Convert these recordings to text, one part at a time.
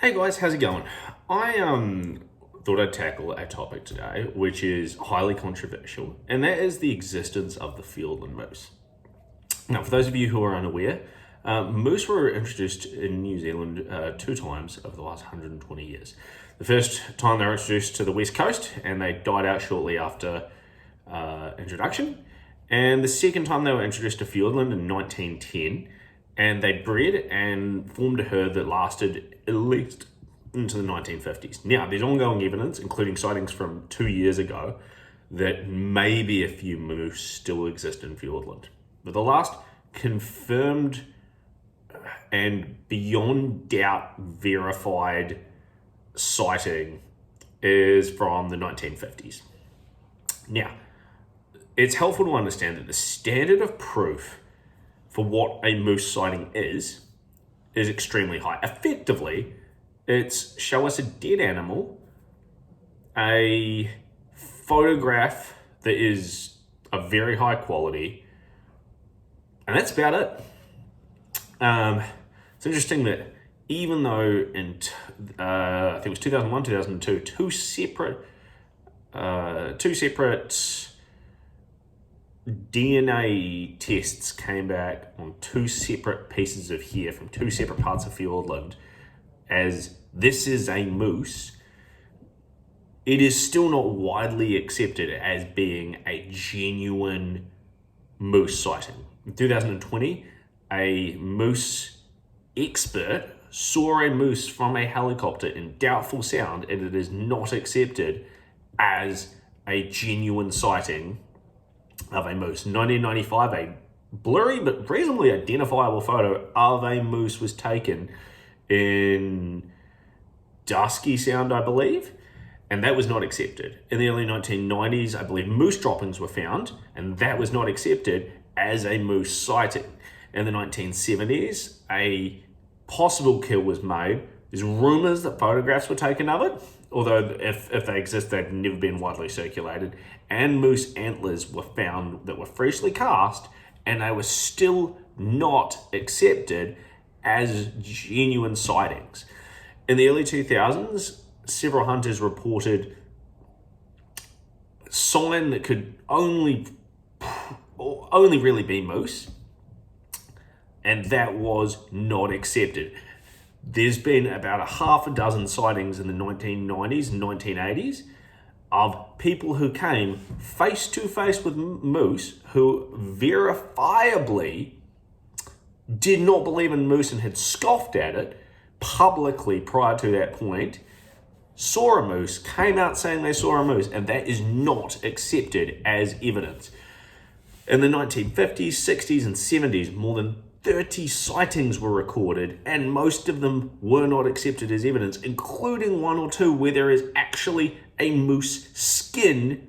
Hey guys, how's it going? I thought I'd tackle a topic today which is highly controversial, and that is the existence of the Fiordland moose. Now, for those of you who are unaware, moose were introduced in New Zealand two times over the last 120 years. The first time they were introduced to the west coast, and they died out shortly after introduction. And the second time they were introduced to Fiordland in 1910, and they bred and formed a herd that lasted at least into the 1950s. Now, there's ongoing evidence, including sightings from 2 years ago, that maybe a few moose still exist in Fiordland. But the last confirmed and beyond doubt verified sighting is from the 1950s. Now, it's helpful to understand that the standard of proof for what a moose sighting is extremely high. Effectively, it's show us a dead animal, a photograph that is of very high quality, and that's about it. It's interesting that even though in I think it was 2001, 2002, two separate DNA tests came back on two separate pieces of hair from two separate parts of Fiordland as this is a moose, it is still not widely accepted as being a genuine moose sighting. In 2020, a moose expert saw a moose from a helicopter in doubtful sound, and it is not accepted as a genuine sighting of a moose. 1995, a blurry but reasonably identifiable photo of a moose was taken in Dusky Sound, I believe, and that was not accepted. In the early 1990s, I believe moose droppings were found, and that was not accepted as a moose sighting. In the 1970s, a possible kill was made. There's rumors that photographs were taken of it, although if they exist, they've never been widely circulated. And moose antlers were found that were freshly cast, and they were still not accepted as genuine sightings. In the early 2000s, several hunters reported sign that could only really be moose, and that was not accepted. There's been about a half a dozen sightings in the 1990s and 1980s of people who came face to face with moose who verifiably did not believe in moose and had scoffed at it publicly prior to that point, saw a moose, came out saying they saw a moose, and that is not accepted as evidence. In the 1950s, 60s, and 70s, more than 30 sightings were recorded, and most of them were not accepted as evidence, including one or two where there is actually a moose skin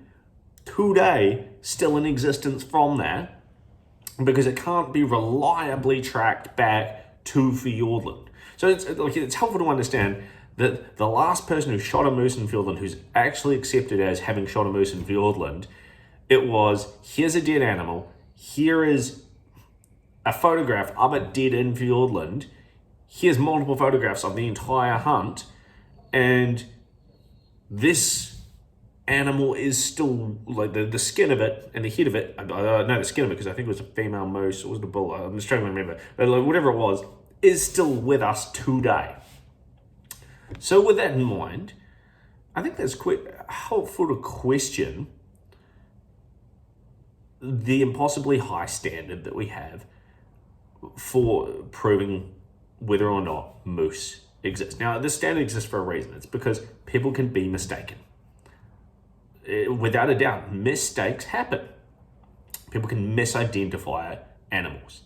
today still in existence from that, because it can't be reliably tracked back to Fiordland. So it's helpful to understand that the last person who shot a moose in Fiordland, who's actually accepted as having shot a moose in Fiordland, it was, here's a dead animal, here is a photograph of it dead in Fiordland, here's multiple photographs of the entire hunt, and this animal is still, like the skin of it and the head of it, no, the skin of it, because I think it was a female moose, or was it a bull, I'm struggling to remember, but like whatever it was, is still with us today. So with that in mind, I think that's quite helpful to question the impossibly high standard that we have for proving whether or not moose exists. Now, this standard exists for a reason. It's because people can be mistaken. Without a doubt, mistakes happen. People can misidentify animals.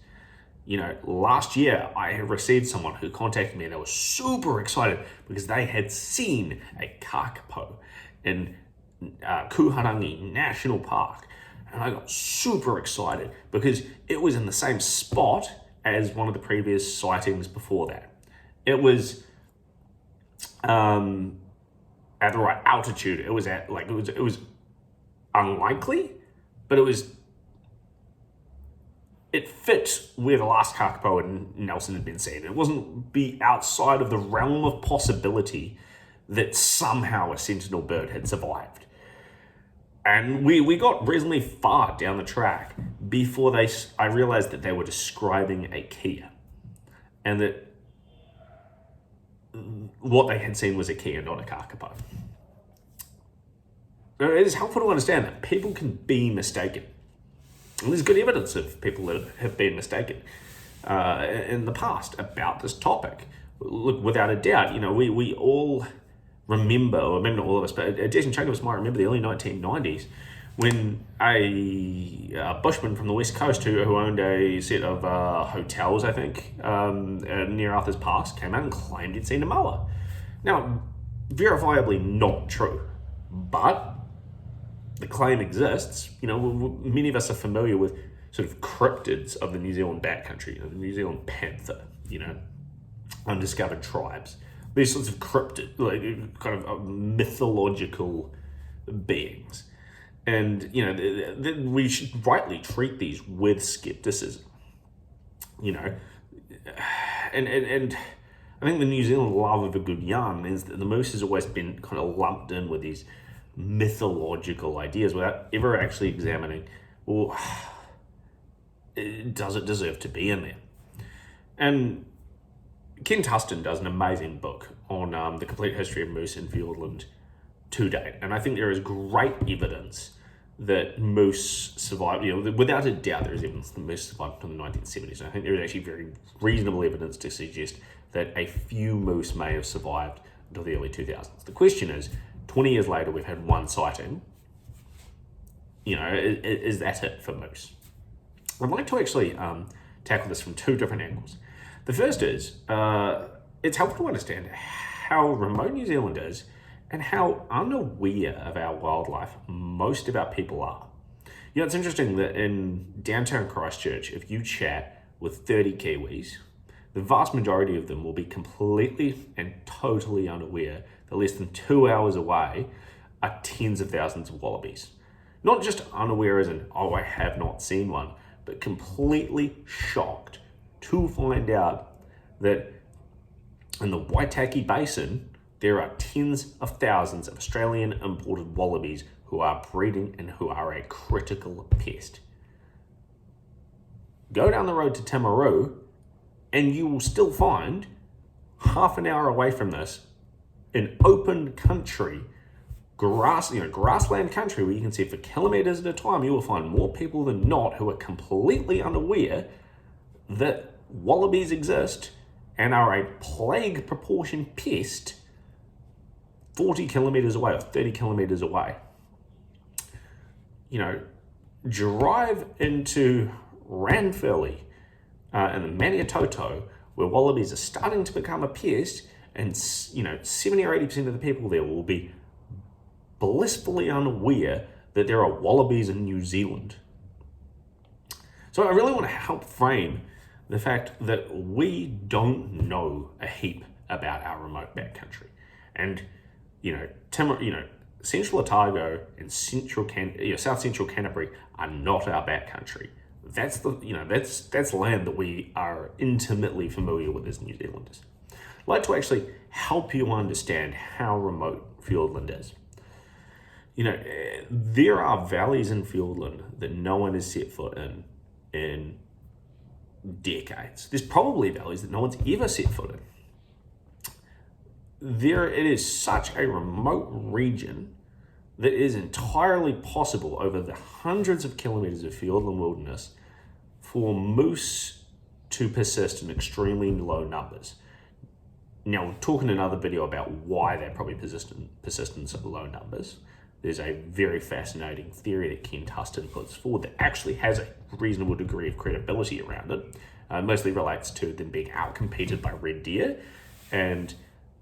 You know, last year I received someone who contacted me and they were super excited because they had seen a kakapo in Kuharangi National Park. And I got super excited because it was in the same spot as one of the previous sightings before that. It was at the right altitude. It was at it was unlikely, but it was it fit where the last kakapo and Nelson had been seen. It wasn't be outside of the realm of possibility that somehow a sentinel bird had survived. And we got reasonably far down the track before I realized that they were describing a Kia, and that what they had seen was a Kia, not a kakapo. It is helpful to understand that people can be mistaken. And there's good evidence of people that have been mistaken in the past about this topic. Look, without a doubt, we all remember, or maybe not all of us, but a decent chunk of us might remember the early 1990s when a bushman from the West Coast who owned a set of hotels, I think, near Arthur's Pass, came out and claimed he'd seen a moa. Now, verifiably not true, but the claim exists. Many of us are familiar with sort of cryptids of the New Zealand backcountry, the New Zealand panther, undiscovered tribes. These sorts of cryptid, kind of mythological beings. And, we should rightly treat these with skepticism. And I think the New Zealand love of a good yarn is that the moose has always been kind of lumped in with these mythological ideas without ever actually examining, well, does it deserve to be in there? And Ken Tustin does an amazing book on the complete history of moose in Fiordland to date, and I think there is great evidence that moose survived. Without a doubt, there is evidence that moose survived until the 1970s. And I think there is actually very reasonable evidence to suggest that a few moose may have survived until the early 2000s. The question is, 20 years later, we've had one sighting. Is that it for moose? I'd like to actually tackle this from two different angles. The first is, it's helpful to understand how remote New Zealand is and how unaware of our wildlife most of our people are. It's interesting that in downtown Christchurch, if you chat with 30 Kiwis, the vast majority of them will be completely and totally unaware that less than 2 hours away are tens of thousands of wallabies. Not just unaware as in, I have not seen one, but completely shocked to find out that in the Waitaki Basin, there are tens of thousands of Australian imported wallabies who are breeding and who are a critical pest. Go down the road to Timaru and you will still find half an hour away from this in open country, grassland country where you can see for kilometers at a time, you will find more people than not who are completely unaware that wallabies exist and are a plague proportion pest 40 kilometers away or 30 kilometers away. Drive into Ranfurly and the Maniatoto, where wallabies are starting to become a pest, and 70 or 80% of the people there will be blissfully unaware that there are wallabies in New Zealand. So I really want to help frame the fact that we don't know a heap about our remote backcountry. And, Central Otago and South Central Canterbury are not our backcountry. That's that's land that we are intimately familiar with as New Zealanders. I'd like to actually help you understand how remote Fiordland is. There are valleys in Fiordland that no one has set foot in decades. There's probably valleys that no one's ever set foot in. It is such a remote region that it is entirely possible over the hundreds of kilometers of Fiordland wilderness for moose to persist in extremely low numbers. Now, we'll talk in another video about why they probably persist in such low numbers. There's a very fascinating theory that Ken Tustin puts forward that actually has a reasonable degree of credibility around it. Mostly relates to them being outcompeted by red deer and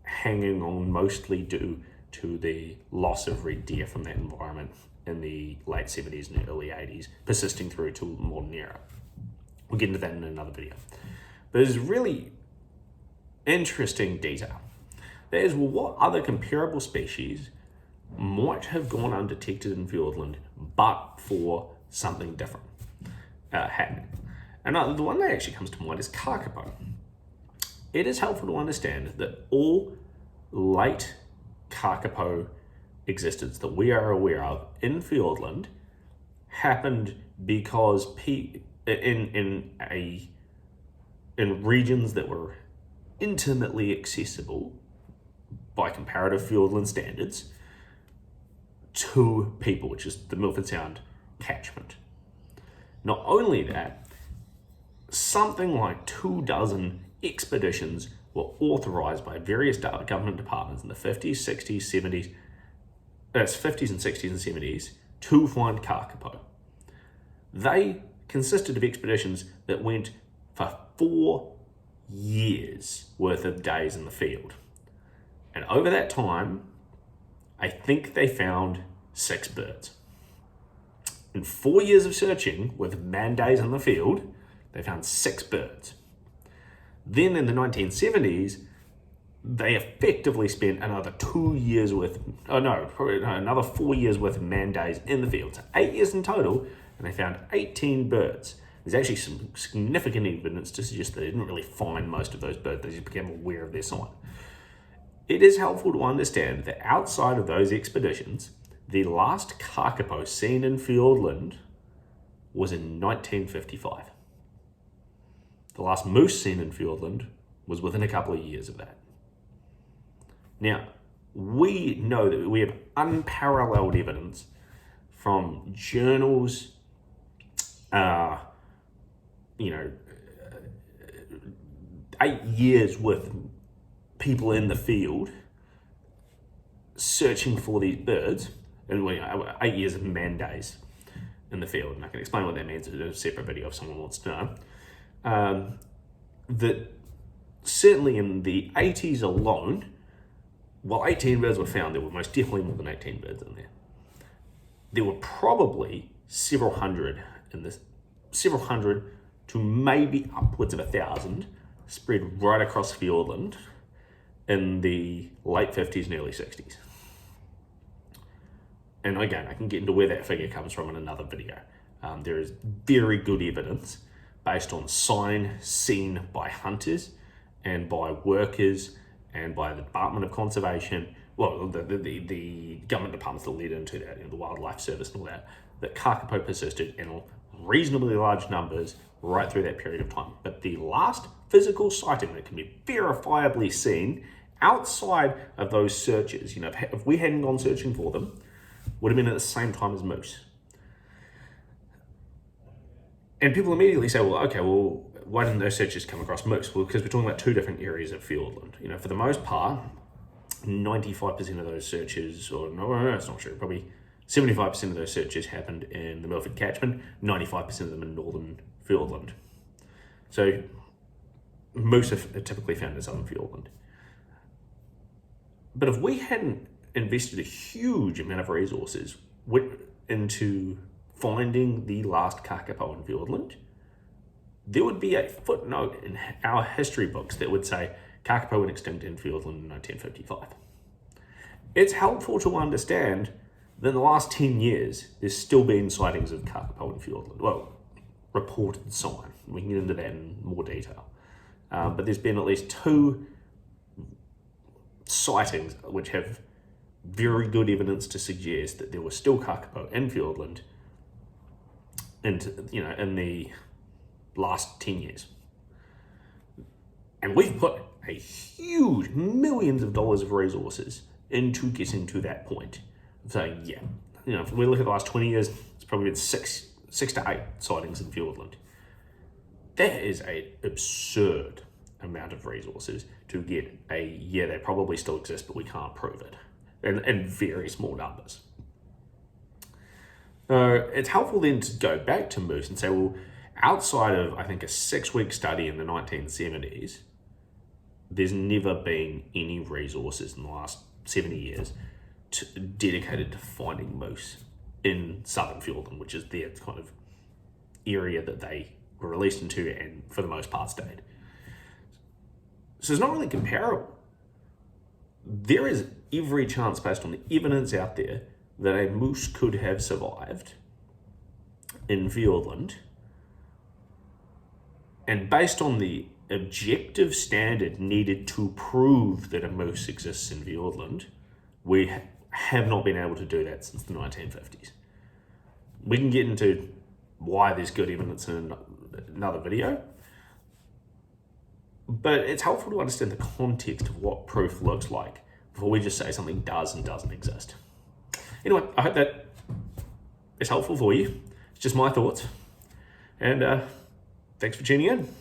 hanging on mostly due to the loss of red deer from that environment in the late 70s and early 80s, persisting through to modern era. We'll get into that in another video. But there's really interesting detail. That is, what other comparable species might have gone undetected in Fiordland but for something different happening? And the one that actually comes to mind is kakapo. It is helpful to understand that all late kakapo existence that we are aware of in Fiordland happened because in regions that were intimately accessible by comparative Fiordland standards to people, which is the Milford Sound catchment. Not only that, something like 24 expeditions were authorised by various government departments in the 50s, 60s, 70s, 50s and 60s and 70s to find kakapo. They consisted of expeditions that went for 4 years worth of days in the field. And over that time, I think they found 6 birds. In 4 years of searching with man days in the field, they found 6 birds. Then in the 1970s, they effectively spent another 2 years worth, another 4 years worth of man days in the field. So 8 years in total, and they found 18 birds. There's actually some significant evidence to suggest they didn't really find most of those birds, they just became aware of their sign. It is helpful to understand that outside of those expeditions, the last kakapo seen in Fiordland was in 1955. The last moose seen in Fiordland was within a couple of years of that. Now, we know that we have unparalleled evidence from journals, 8 years with people in the field searching for these birds, and 8 years of man days in the field. And I can explain what that means in a separate video if someone wants to know. That certainly in the 80s alone, while 18 birds were found, there were most definitely more than 18 birds in there. There were probably several hundred to maybe upwards of 1,000 spread right across Fiordland in the late 50s and early 60s. And again, I can get into where that figure comes from in another video. There is very good evidence based on sign seen by hunters and by workers and by the Department of Conservation, well, the government departments that led into that, the Wildlife Service and all that, that kakapo persisted in reasonably large numbers right through that period of time. But the last physical sighting that can be verifiably seen outside of those searches, if we hadn't gone searching for them, would have been at the same time as moose. And people immediately say, why didn't those searches come across moose? Well, because we're talking about 2 different areas of Fiordland. For the most part, 95% of those searches, or no, that's not true, probably 75% of those searches happened in the Milford catchment, 95% of them in northern Fiordland. So moose are typically found in southern Fiordland. But if we hadn't invested a huge amount of resources into finding the last kakapo in Fiordland, there would be a footnote in our history books that would say kakapo went extinct in Fiordland in 1955. It's helpful to understand that in the last 10 years, there's still been sightings of kakapo in Fiordland. Well, reported sign. We can get into that in more detail. But there's been at least 2 sightings which have very good evidence to suggest that there was still kakapo in Fiordland in the last 10 years. And we've put a huge millions of dollars of resources into getting to that point. So if we look at the last 20 years, it's probably been 6 to 8 sightings in Fiordland. That is an absurd amount of resources to get they probably still exist, but we can't prove it, in very small numbers. It's helpful then to go back to moose and say, well, outside of, I think, a 6-week study in the 1970s, there's never been any resources in the last 70 years dedicated to finding moose in southern Fiordland, which is their kind of area that they were released into and for the most part stayed. So it's not really comparable. There is every chance, based on the evidence out there, that a moose could have survived in Fiordland And based on the objective standard needed to prove that a moose exists in Fiordland, we have not been able to do that since the 1950s. We can get into why there's good evidence in another video, but it's helpful to understand the context of what proof looks like before we just say something does and doesn't exist. Anyway, I hope that is helpful for you. It's just my thoughts, and thanks for tuning in.